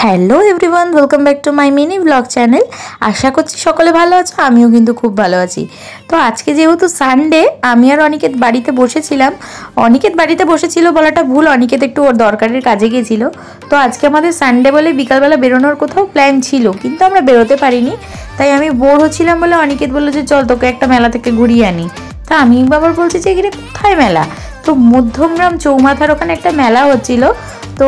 Hello everyone, welcome back to my mini blog channel. আশা করছি সকলে ভালো আছো, আমিও কিন্তু খুব ভালো আছি। তো আজকে যেহেতু সানডে, আমি আর অনিকেত বাড়িতে বসেছিলাম। অনিকেত বাড়িতে বসেছিল বলাটা ভুল, অনিকেত একটু ওর দরকারের কাজে গিয়েছিল। তো আজকে আমাদের সানডে বলে বিকালবেলা বেরোনোর কোথাও প্ল্যান ছিল, কিন্তু আমরা বেরোতে পারিনি। তাই আমি বোর হচ্ছিলাম বলে অনিকেত বললো যে চল তোকে একটা মেলা থেকে ঘুরিয়ে আনি। তা আমি বাবার বলছি যে এখানে কোথায় মেলা? তো মধ্যমগ্রাম চৌমাথার ওখানে একটা মেলা হচ্ছিল, তো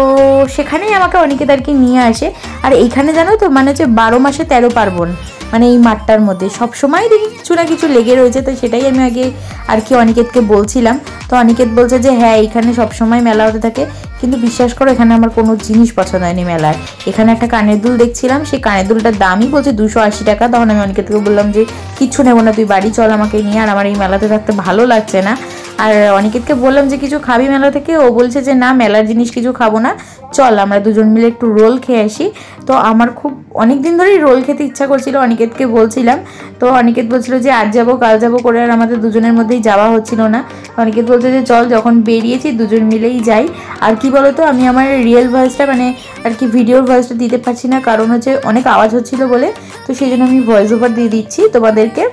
সেখানেই আমাকে অনিকেত আর কি নিয়ে আসে। আর এইখানে জানো তো মানে হচ্ছে 12 মাসে 13 পার্বণ, মানে এই মাঠটার মধ্যে সবসময় দেখি কিছু না কিছু লেগে রয়েছে। তো সেটাই আমি আগে আর কি অনিকেতকে বলছিলাম। তো অনিকেত বলছে যে হ্যাঁ এখানে সবসময় মেলা হতে থাকে, কিন্তু বিশ্বাস করো এখানে আমার কোনো জিনিস পছন্দ হয়নি মেলায়। এখানে একটা কানের দুল দেখছিলাম, সেই কানের দুলটার দামই বলছে 280 টাকা। তখন আমি অনিকেতকে বললাম যে কিচ্ছু নেবো না, তুই বাড়ি চল আমাকে নিয়ে, আর আমার এই মেলাতে থাকতে ভালো লাগছে না। আর অনিকেতকে বললাম যে কিছু খাবি মেলা থেকে, ও বলছে যে না মেলার জিনিস কিছু খাবো না, চল আমরা দুজন মিলে একটু রোল খেয়ে আসি। তো আমার খুব অনেক দিন ধরেই রোল খেতে ইচ্ছা করছিল, অনিকেতকে বলছিলাম। তো অনিকেত বলছিল যে আজ যাবো কাল যাবো করে, আর আমাদের দুজনের মধ্যেই যাওয়া হচ্ছিল না। অনিকেত বলছে যে চল যখন বেরিয়েছি দুজন মিলেই যাই। আর কি বলতো, আমি আমার রিয়েল ভয়েসটা মানে আর কি ভিডিওর ভয়েসটা দিতে পারছি না, কারণ হচ্ছে অনেক আওয়াজ হচ্ছিল বলে। তো সেই জন্য আমি ভয়েস ওভার দিয়ে দিচ্ছি তোমাদেরকে।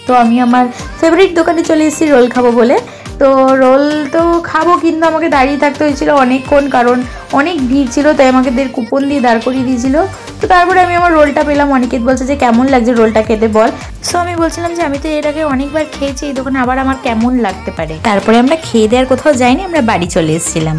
তো আমি আমার ফেভারিট দোকানে চলে এসেছি রোল খাবো বলে। তো রোল তো খাবো, কিন্তু আমাকে দাঁড়িয়ে থাকতে হয়েছিল অনেকক্ষণ, কারণ অনেক ভিড় ছিল। তাই আমাকে কুপন দিয়ে দাঁড় করিয়ে দিয়েছিল। তো তারপরে আমি আমার রোলটা পেলাম। অনিকেত বলছে যে কেমন লাগছে রোলটা খেতে বল। সো আমি বলছিলাম যে আমি তো এর আগে অনেকবার খেয়েছি এই দোকানে, আবার আমার কেমন লাগতে পারে। তারপরে আমরা খেয়ে দেওয়ার কোথাও যাইনি, আমরা বাড়ি চলে এসেছিলাম।